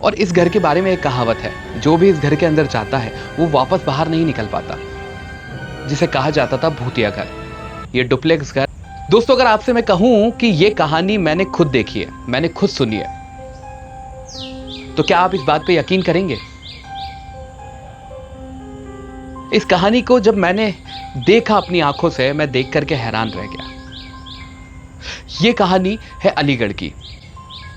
और इस घर के बारे में एक कहावत है, जो भी इस घर के अंदर जाता है वो वापस बाहर नहीं निकल पाता, जिसे कहा जाता था भूतिया घर, ये डुप्लेक्स घर। दोस्तों, अगर आपसे मैं कहूं कि ये कहानी मैंने खुद देखी है, मैंने खुद सुनी है, तो क्या आप इस बात पे यकीन करेंगे? इस कहानी को जब मैंने देखा अपनी आंखों से, मैं देख करके हैरान रह गया। यह कहानी है अलीगढ़ की,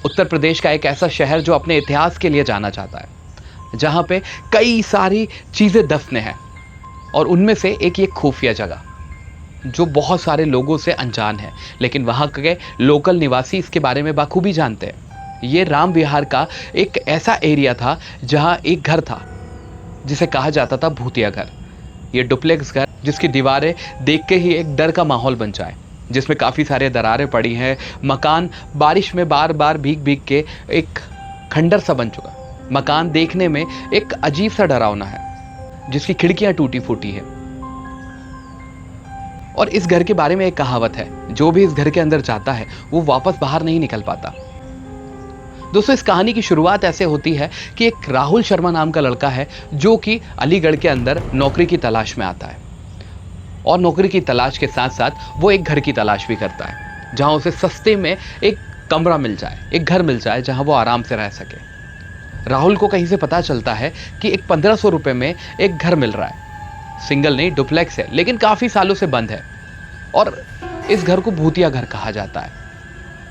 उत्तर प्रदेश का एक ऐसा शहर जो अपने इतिहास के लिए जाना जाता है, जहां पे कई सारी चीजें दफने हैं, और उनमें से एक ये खुफिया जगह जो बहुत सारे लोगों से अनजान है, लेकिन वहां के लोकल निवासी इसके बारे में बाखूबी जानते हैं। ये राम विहार का एक ऐसा एरिया था जहां एक घर था जिसे कहा जाता था भूतिया घर, ये डुप्लेक्स घर, जिसकी दीवारें देख के ही एक डर का माहौल बन जाए, जिसमें काफी सारे दरारें पड़ी हैं, मकान बारिश में बार बार भीग भीग के एक खंडर सा बन चुका, मकान देखने में एक अजीब सा डरावना है, जिसकी खिड़कियां टूटी फूटी है। और इस घर के बारे में एक कहावत है, जो भी इस घर के अंदर जाता है वो वापस बाहर नहीं निकल पाता। दोस्तों, इस कहानी की शुरुआत ऐसे होती है कि एक राहुल शर्मा नाम का लड़का है जो कि अलीगढ़ के अंदर नौकरी की तलाश में आता है, और नौकरी की तलाश के साथ साथ वो एक घर की तलाश भी करता है जहां उसे सस्ते में एक कमरा मिल जाए, एक घर मिल जाए जहां वो आराम से रह सके। राहुल को कहीं से पता चलता है कि एक 1500 रुपए में एक घर मिल रहा है, सिंगल नहीं डुप्लेक्स है, लेकिन काफी सालों से बंद है, और इस घर को भूतिया घर कहा जाता है।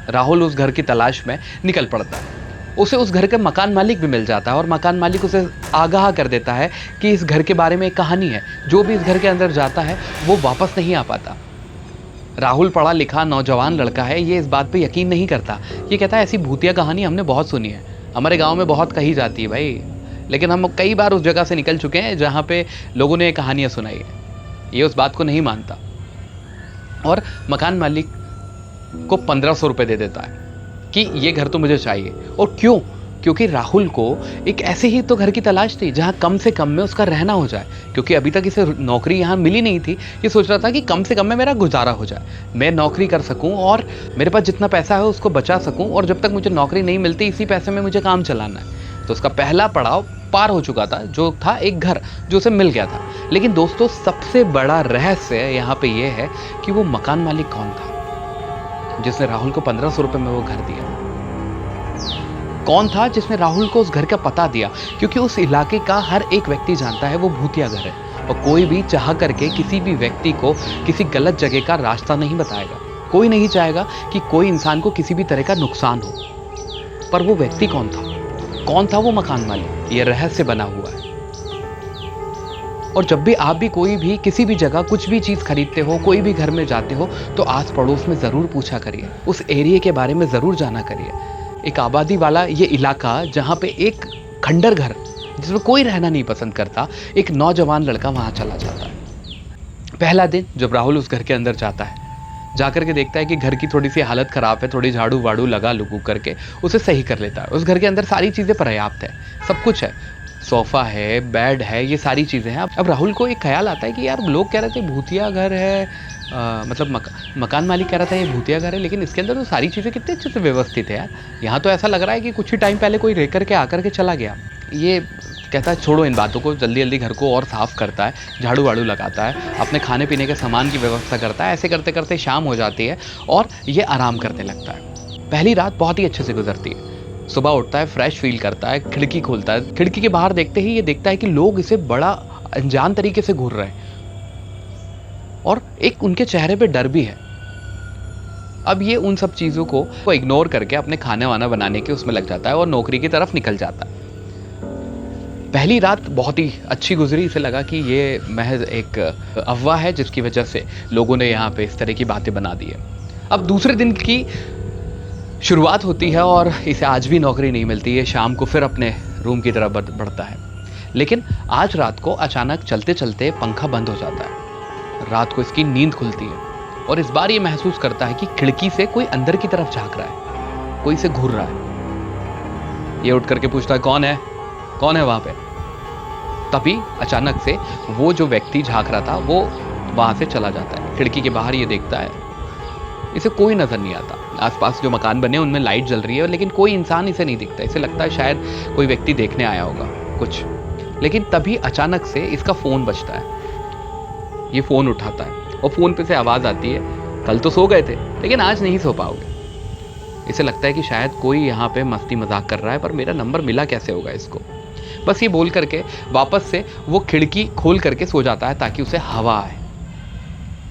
राहुल उस घर की तलाश में निकल पड़ता है, उसे उस घर का मकान मालिक भी मिल जाता है, और मकान मालिक उसे आगाह कर देता है कि इस घर के बारे में एक कहानी है, जो भी इस घर के अंदर जाता है वो वापस नहीं आ पाता। राहुल पढ़ा लिखा नौजवान लड़का है, ये इस बात पे यकीन नहीं करता। ये कहता है ऐसी भूतिया कहानी हमने बहुत सुनी है, हमारे गांव में बहुत कही जाती है भाई, लेकिन हम कई बार उस जगह से निकल चुके हैं जहां पे लोगों ने कहानियां सुनाई है। ये उस बात को नहीं मानता, और मकान मालिक को 1500 रुपए दे देता है कि ये घर तो मुझे चाहिए। और क्यों? क्योंकि राहुल को एक ऐसे ही तो घर की तलाश थी जहां कम से कम में उसका रहना हो जाए, क्योंकि अभी तक इसे नौकरी यहां मिली नहीं थी। ये सोच रहा था कि कम से कम में मेरा गुजारा हो जाए, मैं नौकरी कर सकूं और मेरे पास जितना पैसा है उसको बचा सकूं, और जब तक मुझे नौकरी नहीं मिलती इसी पैसे में मुझे काम चलाना है। तो उसका पहला पड़ाव पार हो चुका था, जो था एक घर जो उसे मिल गया था। लेकिन दोस्तों, सबसे बड़ा रहस्य यहाँ पे ये है कि वो मकान मालिक कौन था जिसने राहुल को 1500 रुपए में वो घर दिया। कौन था जिसने राहुल को उस घर का पता दिया? क्योंकि उस इलाके का हर एक व्यक्ति जानता है वो भूतिया घर है, और कोई भी चाह करके किसी भी व्यक्ति को किसी गलत जगह का रास्ता नहीं बताएगा। कोई नहीं चाहेगा कि कोई इंसान को किसी भी तरह का नुकसान हो। पर वो व्यक्ति कौन था? कौन था वो मकान मालिक? ये रहस्य बना हुआ है। और जब भी आप भी कोई भी किसी भी जगह कुछ भी चीज खरीदते हो, कोई भी घर में जाते हो, तो आस पड़ोस में जरूर पूछा करिए, उस एरिया के बारे में जरूर जाना करिए। एक आबादी वाला ये इलाका जहां पे एक खंडर घर जिसमें कोई रहना नहीं पसंद करता, एक नौजवान लड़का वहां चला जाता है। पहला दिन जब राहुल उस घर के अंदर जाता है, जाकर के देखता है कि घर की थोड़ी सी हालत खराब है, थोड़ी झाड़ू वाड़ू लगा लुगू करके उसे सही कर लेता है। उस घर के अंदर सारी चीजें पर्याप्त है, सब कुछ है, सोफा है, बेड है, ये सारी चीजें हैं। अब राहुल को एक ख्याल आता है कि यार लोग कह रहे थे भूतिया घर है, मतलब मकान मालिक कह रहा था ये भूतिया घर है, लेकिन इसके अंदर तो सारी चीजें कितने अच्छे से व्यवस्थित है यार। यहाँ तो ऐसा लग रहा है कि कुछ ही टाइम पहले कोई रह करके आकर के चला गया। ये कहता है छोड़ो इन बातों को, जल्दी जल्दी घर को और साफ करता है, झाड़ू वाड़ू लगाता है, अपने खाने पीने के सामान की व्यवस्था करता है। ऐसे करते करते शाम हो जाती है और ये आराम करने लगता है। पहली रात बहुत ही अच्छे से गुजरती है। सुबह उठता है, फ्रेश फील करता है, खिड़की खोलता है। खिड़की के बाहर देखते ही ये देखता है कि लोग इसे बड़ा अनजान तरीके से घूर रहे हैं, और एक उनके चेहरे पे डर भी है। अब ये उन सब चीजों को इग्नोर करके अपने खाने वाना बनाने के उसमें लग जाता है और नौकरी की तरफ निकल जाता है। पहली रात बहुत ही अच्छी गुजरी। इसे लगा कि ये महज एक अफवाह है जिसकी वजह से लोगों ने यहाँ पे इस तरह की बातें बना दी है। अब दूसरे दिन की शुरुआत होती है और इसे आज भी नौकरी नहीं मिलती है। शाम को फिर अपने रूम की तरफ बढ़ता है, लेकिन आज रात को अचानक चलते चलते पंखा बंद हो जाता है। रात को इसकी नींद खुलती है और इस बार ये महसूस करता है कि खिड़की से कोई अंदर की तरफ झांक रहा है, कोई इसे घूर रहा है। ये उठ करके पूछता है कौन है, कौन है वहां पे? तभी अचानक से वो जो व्यक्ति झांक रहा था वो वहां से चला जाता है। खिड़की के बाहर ये देखता है इसे कोई नजर नहीं आता। आसपास जो मकान बने उनमें लाइट जल रही है, लेकिन कोई इंसान इसे नहीं दिखता। इसे लगता है शायद कोई व्यक्ति देखने आया होगा कुछ। लेकिन तभी अचानक से इसका फोन बजता है। ये फोन उठाता है और फोन पे से आवाज आती है, कल तो सो गए थे लेकिन आज नहीं सो पाओगे। इसे लगता है कि शायद कोई यहाँ पे मस्ती मजाक कर रहा है, पर मेरा नंबर मिला कैसे होगा इसको। बस ये बोल करके वापस से वो खिड़की खोल करके सो जाता है ताकि उसे हवा आए।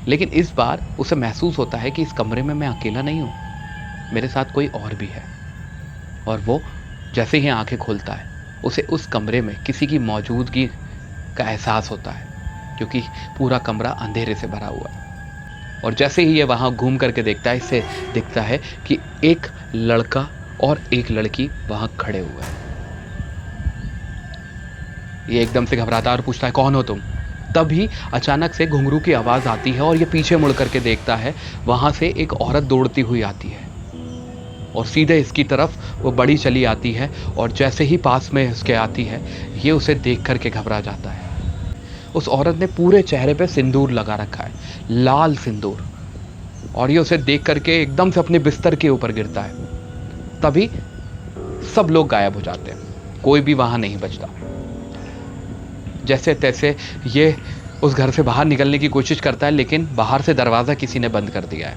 लेकिन इस बार उसे महसूस होता है कि इस कमरे में मैं अकेला नहीं हूं, मेरे साथ कोई और भी है। और वो जैसे ही आंखें खोलता है उसे उस कमरे में किसी की मौजूदगी का एहसास होता है, क्योंकि पूरा कमरा अंधेरे से भरा हुआ है। और जैसे ही ये वहां घूम करके देखता है, इससे दिखता है कि एक लड़का और एक लड़की वहां खड़े हुए हैं। ये एकदम से घबराता है और पूछता है, कौन हो तुम? तभी अचानक से घुंघरू की आवाज आती है और ये पीछे मुड़ करके देखता है, वहां से एक औरत दौड़ती हुई आती है और सीधे इसकी तरफ वो बड़ी चली आती है। और जैसे ही पास में उसके आती है, ये उसे देख करके घबरा जाता है। उस औरत ने पूरे चेहरे पे सिंदूर लगा रखा है, लाल सिंदूर। और ये उसे देख करके एकदम से अपने बिस्तर के ऊपर गिरता है। तभी सब लोग गायब हो जाते हैं, कोई भी वहां नहीं बचता। जैसे तैसे ये उस घर से बाहर निकलने की कोशिश करता है, लेकिन बाहर से दरवाजा किसी ने बंद कर दिया है।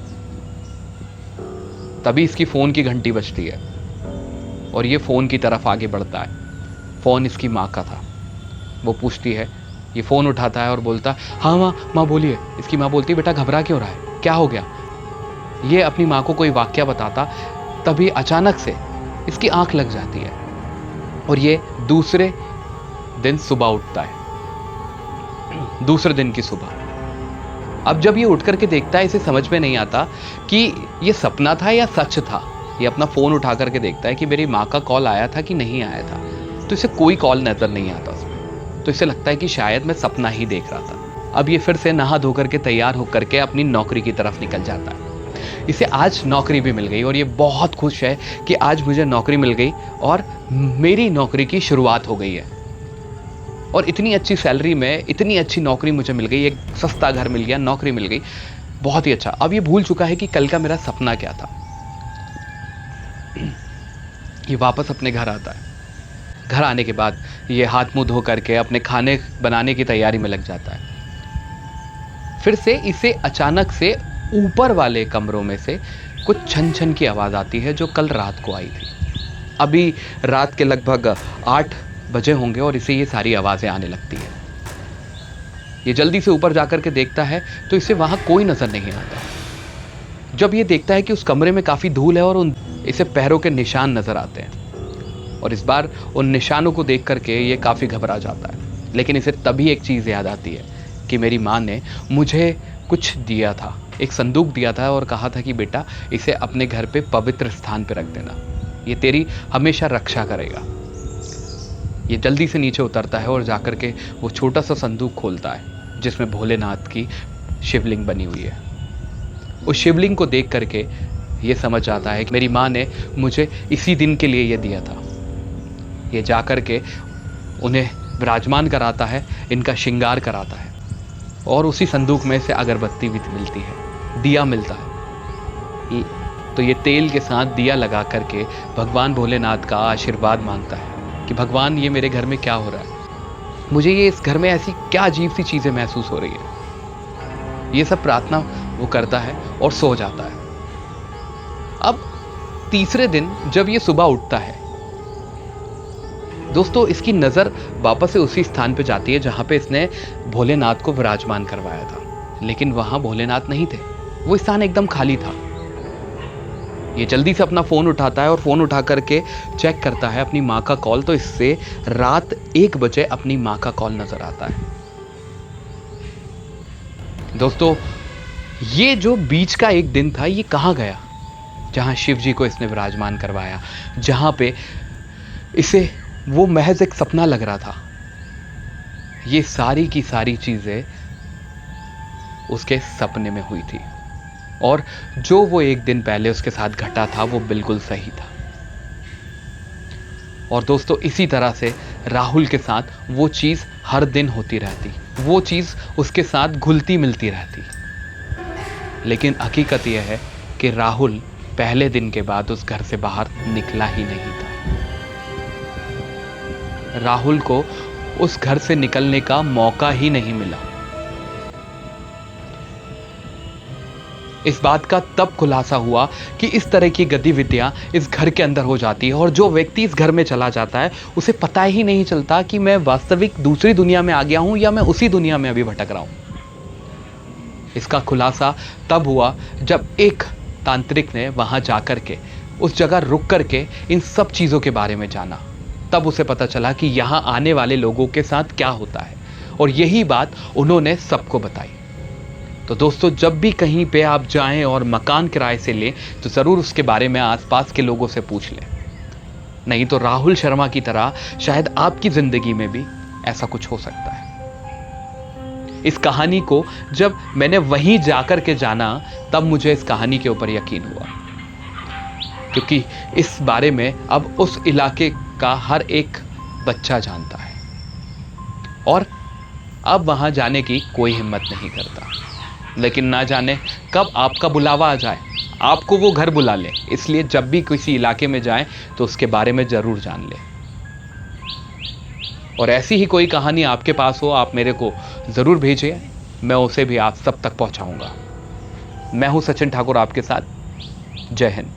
तभी इसकी फोन की घंटी बजती है और ये फोन की तरफ आगे बढ़ता है। फोन इसकी माँ का था। वो पूछती है, ये फोन उठाता है और बोलता, हाँ माँ, माँ बोलिए। इसकी माँ बोलती, बेटा घबरा क्यों रहा है, क्या हो गया? ये अपनी माँ को कोई वाक्या बताता। तभी अचानक से इसकी आंख लग जाती है और ये दूसरे दिन सुबह उठता है, दूसरे दिन की सुबह। अब जब ये उठ करके देखता है, इसे समझ में नहीं आता कि ये सपना था या सच था। ये अपना फोन उठा करके देखता है कि मेरी माँ का कॉल आया था कि नहीं आया था, तो इसे कोई कॉल नजर नहीं आता उसमें। तो इसे लगता है कि शायद मैं सपना ही देख रहा था। अब ये फिर से नहा धो करके तैयार होकर के अपनी नौकरी की तरफ निकल जाता है। इसे आज नौकरी भी मिल गई और ये बहुत खुश है कि आज मुझे नौकरी मिल गई और मेरी नौकरी की शुरुआत हो गई है। और इतनी अच्छी सैलरी में इतनी अच्छी नौकरी मुझे मिल गई, एक सस्ता घर मिल गया, नौकरी मिल गई, बहुत ही अच्छा। अब ये भूल चुका है कि कल का मेरा सपना क्या था। ये वापस अपने घर आता है। घर आने के बाद ये हाथ मुंह धो करके अपने खाने बनाने की तैयारी में लग जाता है। फिर से इसे अचानक से ऊपर वाले कमरों में से कुछ छन छन की आवाज आती है, जो कल रात को आई थी। अभी रात के लगभग 8 बजे होंगे और इसे ये सारी आवाजें आने लगती है। ये जल्दी से ऊपर जाकर के देखता है तो इसे वहां कोई नजर नहीं आता। जब ये देखता है कि उस कमरे में काफी धूल है और इसे पैरों के निशान नजर आते हैं, और इस बार उन निशानों को देख करके ये काफी घबरा जाता है। लेकिन इसे तभी एक चीज याद आती है कि मेरी माँ ने मुझे कुछ दिया था, एक संदूक दिया था और कहा था कि बेटा इसे अपने घर पे पवित्र स्थान पे रख देना, ये तेरी हमेशा रक्षा करेगा। ये जल्दी से नीचे उतरता है और जाकर के वो छोटा सा संदूक खोलता है जिसमें भोलेनाथ की शिवलिंग बनी हुई है। उस शिवलिंग को देख करके ये समझ आता है कि मेरी माँ ने मुझे इसी दिन के लिए ये दिया था। ये जाकर के उन्हें विराजमान कराता है, इनका श्रृंगार कराता है और उसी संदूक में से अगरबत्ती भी मिलती है, दिया मिलता है। तो ये तेल के साथ दिया लगा करके भगवान भोलेनाथ का आशीर्वाद मांगता है कि भगवान ये मेरे घर में क्या हो रहा है, मुझे ये इस घर में ऐसी क्या अजीब सी चीजें महसूस हो रही है। ये सब प्रार्थना वो करता है और सो जाता है। अब तीसरे दिन जब ये सुबह उठता है दोस्तों, इसकी नजर वापस से उसी स्थान पे जाती है जहां पे इसने भोलेनाथ को विराजमान करवाया था। लेकिन वहां भोलेनाथ नहीं थे, वो स्थान एकदम खाली था। ये जल्दी से अपना फोन उठाता है और फोन उठा करके चेक करता है अपनी माँ का कॉल, तो इससे रात 1 बजे अपनी माँ का कॉल नजर आता है। दोस्तों, ये जो बीच का एक दिन था, ये कहाँ गया? जहां शिव जी को इसने विराजमान करवाया, जहां पे इसे वो महज एक सपना लग रहा था। ये सारी की सारी चीजें उसके सपने में हुई थी और जो वो एक दिन पहले उसके साथ घटा था वो बिल्कुल सही था। और दोस्तों, इसी तरह से राहुल के साथ वो चीज हर दिन होती रहती, वो चीज उसके साथ घुलती मिलती रहती। लेकिन हकीकत यह है कि राहुल पहले दिन के बाद उस घर से बाहर निकला ही नहीं था। राहुल को उस घर से निकलने का मौका ही नहीं मिला। इस बात का तब खुलासा हुआ कि इस तरह की गतिविधियां इस घर के अंदर हो जाती है और जो व्यक्ति इस घर में चला जाता है उसे पता ही नहीं चलता कि मैं वास्तविक दूसरी दुनिया में आ गया हूं या मैं उसी दुनिया में अभी भटक रहा हूं। इसका खुलासा तब हुआ जब एक तांत्रिक ने वहां जाकर के उस जगह रुक करके इन सब चीजों के बारे में जाना। तब उसे पता चला कि यहां आने वाले लोगों के साथ क्या होता है और यही बात उन्होंने सबको बताई। तो दोस्तों, जब भी कहीं पे आप जाएं और मकान किराए से लें तो ज़रूर उसके बारे में आसपास के लोगों से पूछ लें। नहीं तो राहुल शर्मा की तरह शायद आपकी ज़िंदगी में भी ऐसा कुछ हो सकता है। इस कहानी को जब मैंने वहीं जाकर के जाना तब मुझे इस कहानी के ऊपर यकीन हुआ, क्योंकि इस बारे में अब उस इलाके का हर एक बच्चा जानता है और अब वहां जाने की कोई हिम्मत नहीं करता। लेकिन ना जाने कब आपका बुलावा आ जाए, आपको वो घर बुला ले। इसलिए जब भी किसी इलाके में जाएं तो उसके बारे में ज़रूर जान लें। और ऐसी ही कोई कहानी आपके पास हो, आप मेरे को ज़रूर भेजिए, मैं उसे भी आप सब तक पहुंचाऊंगा। मैं हूं सचिन ठाकुर आपके साथ। जय हिंद।